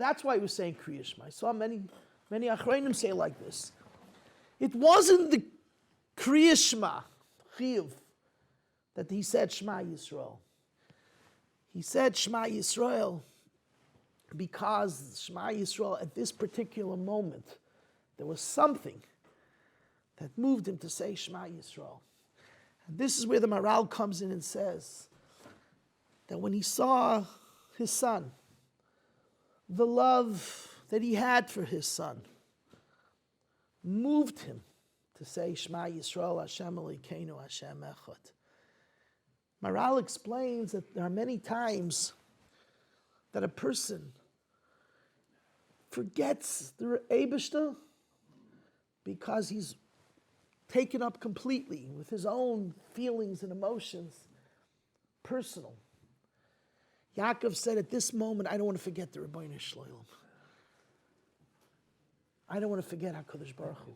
That's why he was saying Kriya Shema. I saw many Achronim say like this. It wasn't the Kriya Shema, Chiyuv, that he said Shema Yisrael. He said Shema Yisrael because Shema Yisrael at this particular moment, there was something that moved him to say Shema Yisrael. And this is where the Maral comes in and says that when he saw his son, the love that he had for his son moved him to say Shema Yisrael Hashem Elokeinu Hashem Echad. Maral explains that there are many times that a person forgets the Eibishter because he's taken up completely with his own feelings and emotions, personal. Yaakov said, at this moment, I don't want to forget the Rabbeinu Shloim. I don't want to forget HaKadosh Baruch Hu.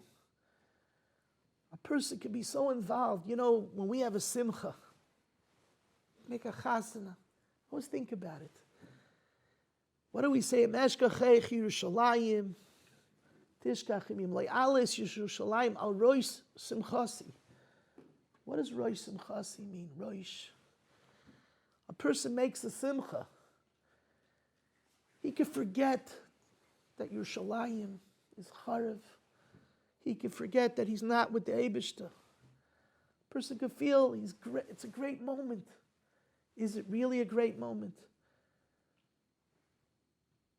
A person can be so involved. You know, when we have a simcha, make a chasana, always think about it. What do we say? Meshkachech Yerushalayim, Tishkachim Le'alis Yerushalayim al Rosh Simchasi. What does Rosh Simchasi mean? Rosh. A person makes a simcha. He could forget that Yerushalayim is Charav. He could forget that he's not with the Eibishter. A person could feel it's a great moment. Is it really a great moment?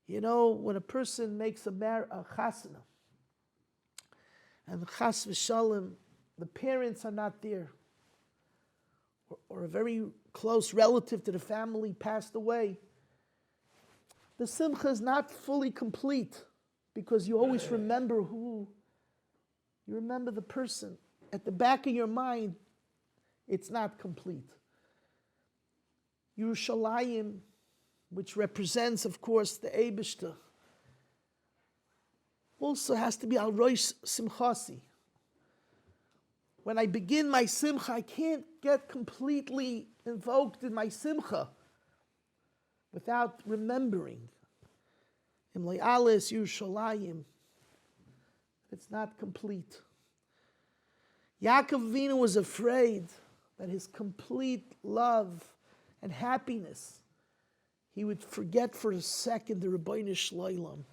You know, when a person makes a chasana, and chas v'shalom, the parents are not there, or a very close relative to the family passed away, the simcha is not fully complete because you always remember you remember the person. At the back of your mind, it's not complete. Yerushalayim, which represents, of course, the Eibishter, also has to be al Rosh Simchasi. When I begin my simcha, I can't get completely invoked in my simcha without remembering. Im le'alis Yerushalayim. It's not complete. Yaakov Avinu was afraid that his complete love and happiness, he would forget for a second the Rabbeinu Shloim.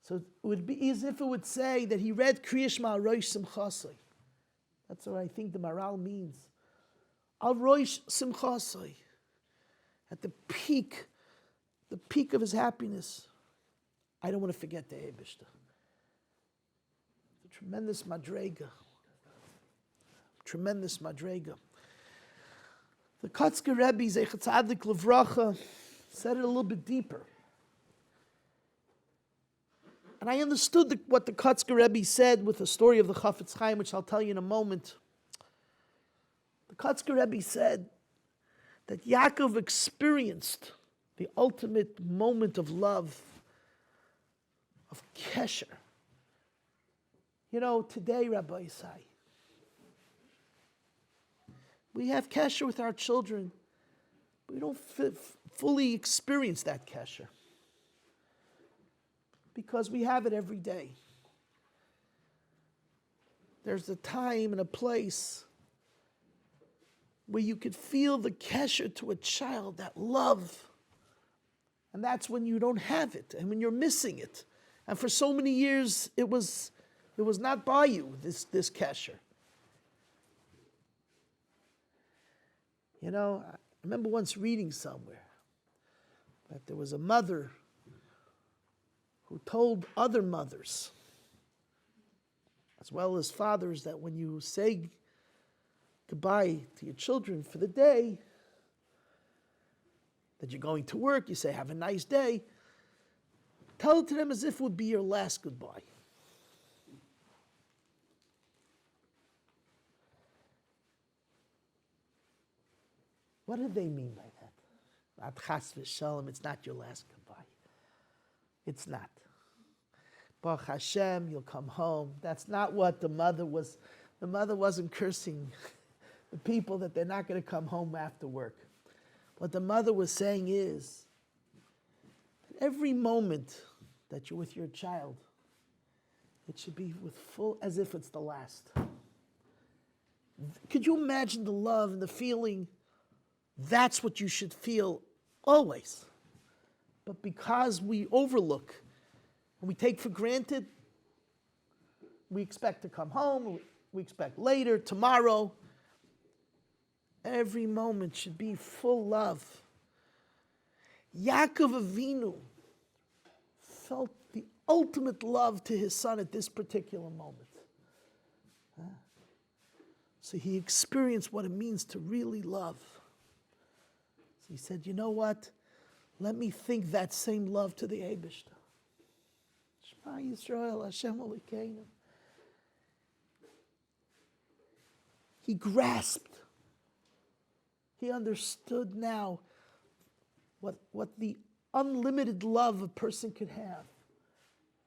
So it would be as if it would say that he read Kriya Shema Rosh Simchasai. That's what I think the Maral means. Al Rosh Simchasai. At the peak of his happiness. I don't want to forget the Eibishter. It's a tremendous madrega. Tremendous madrega. The Kotzker Rebbe, Zecher Tzadik Levracha, said it a little bit deeper. And I understood what the Kotzker Rebbe said with the story of the Chafetz Chaim, which I'll tell you in a moment. The Kotzker Rebbe said that Yaakov experienced the ultimate moment of love, of kesher. You know, today, Rabbi Isai, we have kesher with our children, but we don't fully experience that kesher. Because we have it every day. There's a time and a place where you could feel the kesher to a child, that love. And that's when you don't have it, and when you're missing it. And for so many years, it was not by you, this kesher. You know, I remember once reading somewhere that there was a mother who told other mothers, as well as fathers, that when you say goodbye to your children for the day, that you're going to work, you say, have a nice day, tell it to them as if it would be your last goodbye. What did they mean by that? Not chas v'shalom, it's not your last goodbye. It's not. Baruch Hashem, you'll come home. That's not what the mother was. The mother wasn't cursing the people that they're not going to come home after work. What the mother was saying is Every moment that you're with your child, it should be with full, as if it's the last. Could you imagine the love and the feeling? That's what you should feel always. But because we overlook and we take for granted, we expect to come home, we expect later, tomorrow. Every moment should be full love. Yaakov Avinu felt the ultimate love to his son at this particular moment. So he experienced what it means to really love. So he said, you know what? Let me think that same love to the Eibishter. Shema Yisrael, Hashem Elokeinu. He grasped. He understood now what the unlimited love a person could have.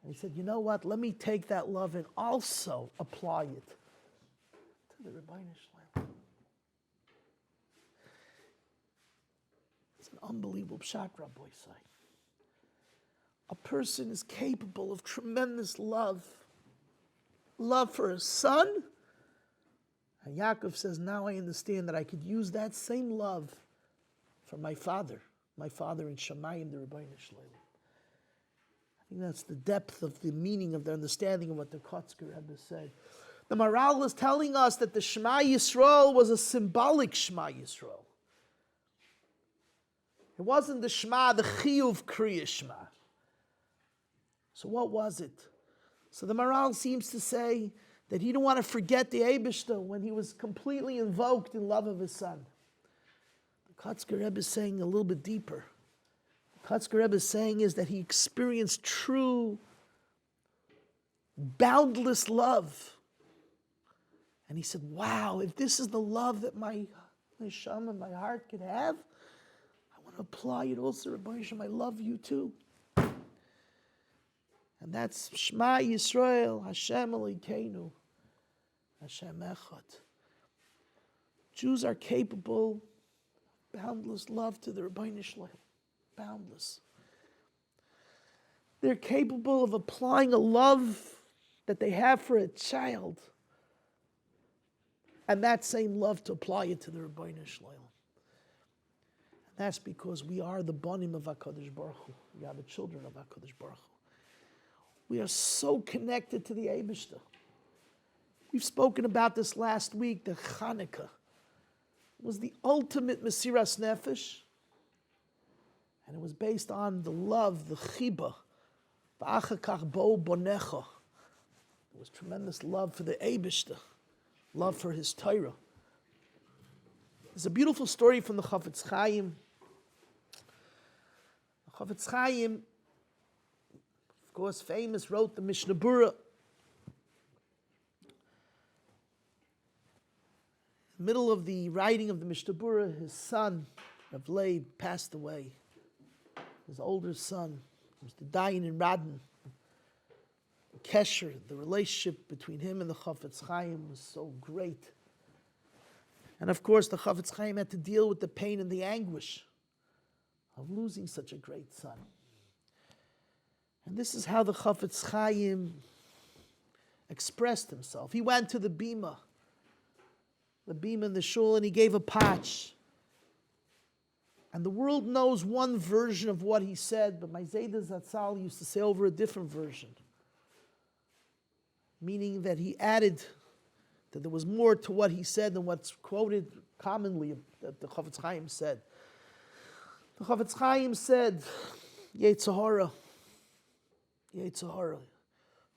And he said, you know what? Let me take that love and also apply it to the Rabbi Shalom. It's an unbelievable pshat, Rabbi say. A person is capable of tremendous love. Love for his son. And Yaakov says, now I understand that I could use that same love for my father in Shamayim, the Rabbi Shalom. I think that's the depth of the meaning of the understanding of what the Kotzker Rebbe said. The Maral is telling us that the Shema Yisrael was a symbolic Shema Yisrael. It wasn't the Shema, the Chiyuv Kriya Shema. So what was it? So the Maral seems to say that he didn't want to forget the Eibishter when he was completely invoked in love of his son. The Kotzker Rebbe is saying a little bit deeper. The Kotzker Rebbe is saying is that he experienced true, boundless love. And he said, wow, if this is the love that my neshama and my heart could have, I want to apply it also, Rabbi Shem, I love you too. And that's Shema Yisrael, Hashem Elokeinu, Hashem Echad. Jews are capable of boundless love to the Rabbi Shalom. Boundless. They're capable of applying a love that they have for a child, and that same love to apply it to the Rabbi Shalom. And that's because we are the Banim of HaKadosh Baruch Hu. We are the children of HaKadosh Baruch Hu. We are so connected to the Eibishter. We've spoken about this last week. The Chanukah was the ultimate Mesiras Nefesh, and it was based on the love, the Chiba. V'achakach bo bonecha. There was tremendous love for the Eibishter, love for his Torah. There's a beautiful story from the Chafetz Chaim. The Chafetz Chaim, of course, famous, wrote the Mishnah Berurah. In the middle of the writing of the Mishnah Berurah, his son, Rav Leib, passed away. His older son, Mr. Dayan in Radin. The Kesher, the relationship between him and the Chafetz Chaim was so great. And of course, the Chafetz Chaim had to deal with the pain and the anguish of losing such a great son. And this is how the Chafetz Chaim expressed himself. He went to the bima in the shul, and he gave a patch. And the world knows one version of what he said, but my Zayda Zatzal used to say over a different version. Meaning that he added that there was more to what he said than what's quoted commonly that the Chafetz Chaim said. The Chafetz Chaim said, Yetzirah,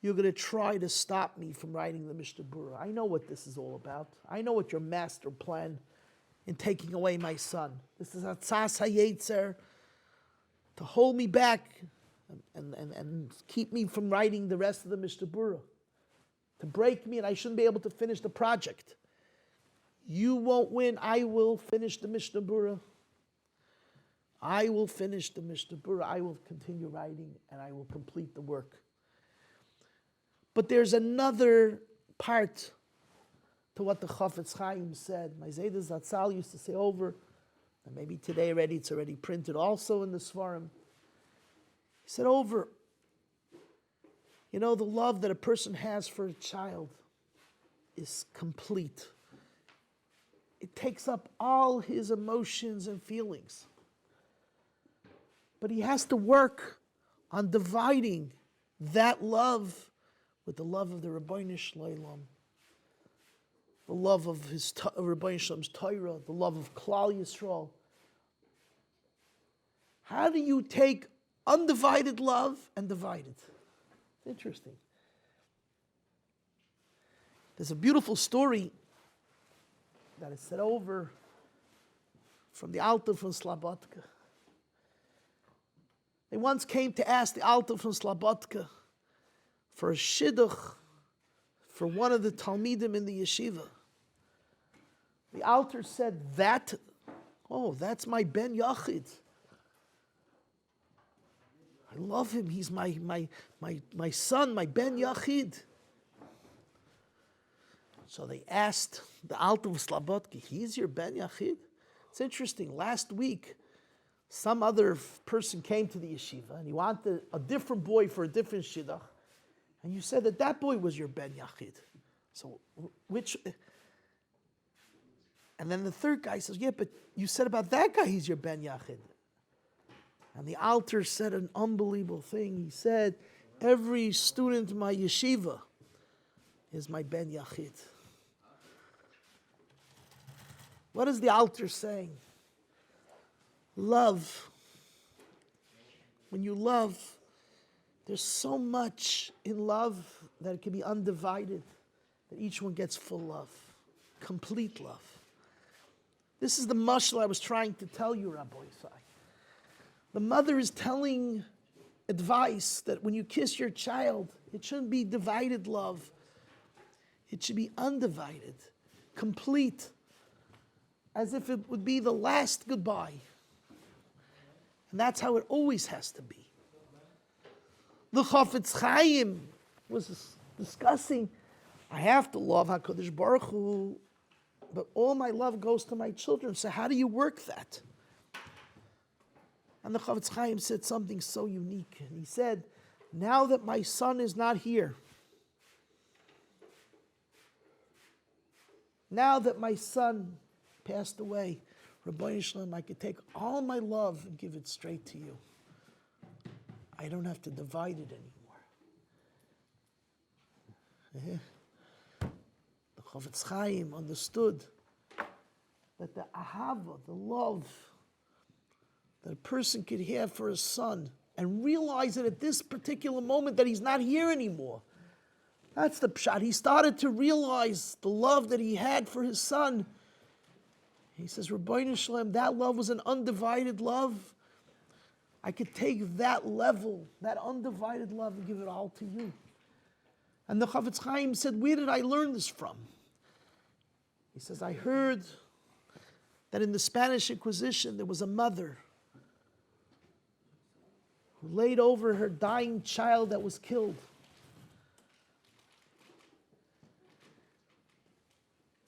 you're going to try to stop me from writing the Mishnah Berurah. I know what this is all about. I know what your master plan in taking away my son. This is Atzas HaYetzer, to hold me back and keep me from writing the rest of the Mishnah Berurah, to break me, and I shouldn't be able to finish the project. You won't win. I will finish the Mishnah Berurah. I will finish the Mishnah Berurah. I will continue writing, and I will complete the work. But there's another part to what the Chafetz Chaim said. My Zayda Zatzal used to say over, and maybe today already it's already printed also in the Svarim. He said over, the love that a person has for a child is complete. It takes up all his emotions and feelings. But he has to work on dividing that love with the love of the Rabbi Shalom, the love of his Rabbi Shalom's Torah, the love of Klal Yisrael. How do you take undivided love and divide it? It's interesting. There's a beautiful story that is said over from the Alter from Slobodka. They once came to ask the Alter from Slobodka for a shidduch for one of the Talmidim in the yeshiva. The Alter said, that's my Ben Yachid. I love him. He's my son, my Ben Yachid. So they asked the Alter of Slobodka, he's your Ben Yachid? It's interesting. Last week, some other person came to the yeshiva and he wanted a different boy for a different shidduch. And you said that boy was your Ben Yachid. So which... And then the third guy says, yeah, but you said about that guy he's your Ben Yachid. And the Alter said an unbelievable thing. He said, every student in my yeshiva is my Ben Yachid. What is the Alter saying? Love. When you love, there's so much in love that it can be undivided, that each one gets full love, complete love. This is the mashal I was trying to tell you, Rabbi Isai. The mother is telling advice that when you kiss your child, it shouldn't be divided love. It should be undivided, complete, as if it would be the last goodbye. And that's how it always has to be. The Chafetz Chaim was discussing, I have to love HaKadosh Baruch Hu, but all my love goes to my children. So how do you work that? And the Chafetz Chaim said something so unique. And he said, now that my son is not here, now that my son passed away, Rabbi Shalom, I could take all my love and give it straight to you. I don't have to divide it anymore. The Chafetz Chaim understood that the ahava, the love that a person could have for his son, and realize it at this particular moment that he's not here anymore. That's the pshat. He started to realize the love that he had for his son. He says, Rabbi Shalom, that love was an undivided love. I could take that level, that undivided love, and give it all to you. And the Chafetz Chaim said, where did I learn this from? He says, I heard that in the Spanish Inquisition there was a mother who laid over her dying child that was killed.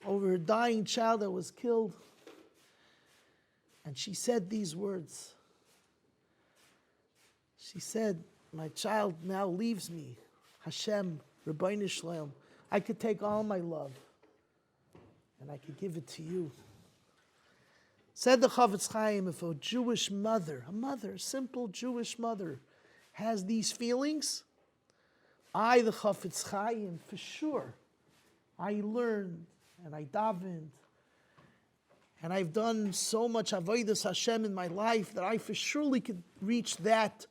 Over her dying child that was killed. And she said these words. She said, my child now leaves me. Hashem, Rabbeinu Shalom. I could take all my love and I could give it to you. Said the Chafetz Chaim, if a Jewish mother, a simple Jewish mother, has these feelings, I, the Chafetz Chaim, for sure, I learned and I davened and I've done so much avodas Hashem in my life that I for surely could reach that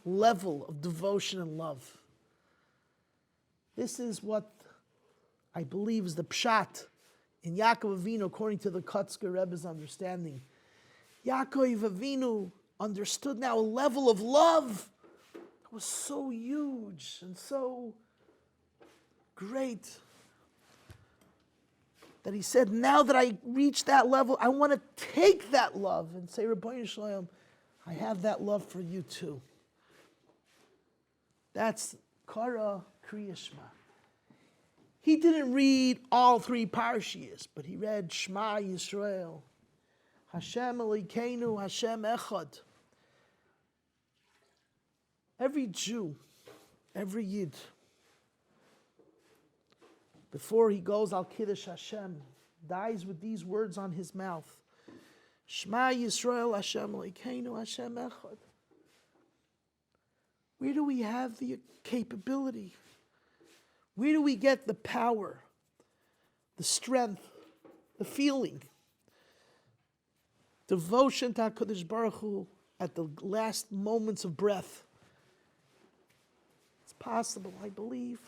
level of devotion and love. This is what I believe is the pshat in Yaakov Avinu, according to the Kotzker Rebbe's understanding. Yaakov Avinu understood now a level of love that was so huge and so great that he said, now that I reached that level, I want to take that love and say, Rabbi Shalom, I have that love for you too. That's Kara Kriya Shema. He didn't read all three parshiyos, but he read Shema Yisrael, Hashem Elokeinu, Hashem Echad. Every Jew, every Yid, before he goes al Kiddush Hashem, dies with these words on his mouth. Shema Yisrael Hashem Elokeinu Hashem Echad. Where do we have the capability? Where do we get the power, the strength, the feeling, devotion to HaKadosh Baruch Hu at the last moments of breath? It's possible, I believe,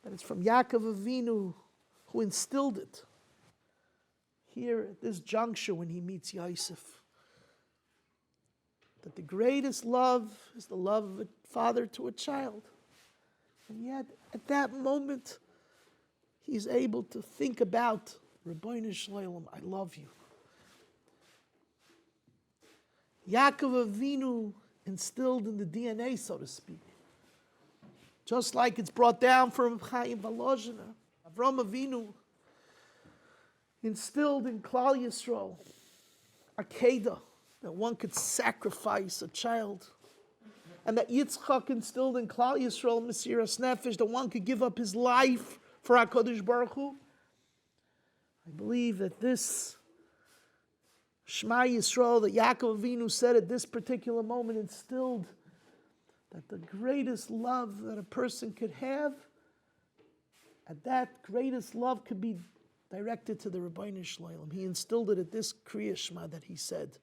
that it's from Yaakov Avinu who instilled it here at this juncture when he meets Yosef. That the greatest love is the love of a father to a child. And yet, at that moment, he's able to think about, Rabbeinu Shalom, I love you. Yaakov Avinu instilled in the DNA, so to speak. Just like it's brought down from Chaim Volozhiner. Avram Avinu instilled in Klal Yisrael a Kedah, that one could sacrifice a child. And that Yitzchak instilled in Klal Yisrael, Mesiras Nefesh, that one could give up his life for HaKadosh Baruch Hu. I believe that this Shema Yisrael that Yaakov Avinu said at this particular moment instilled that the greatest love that a person could have, at that greatest love could be directed to the Rabbeinu Shalom. He instilled it at this Kriya Shema that he said.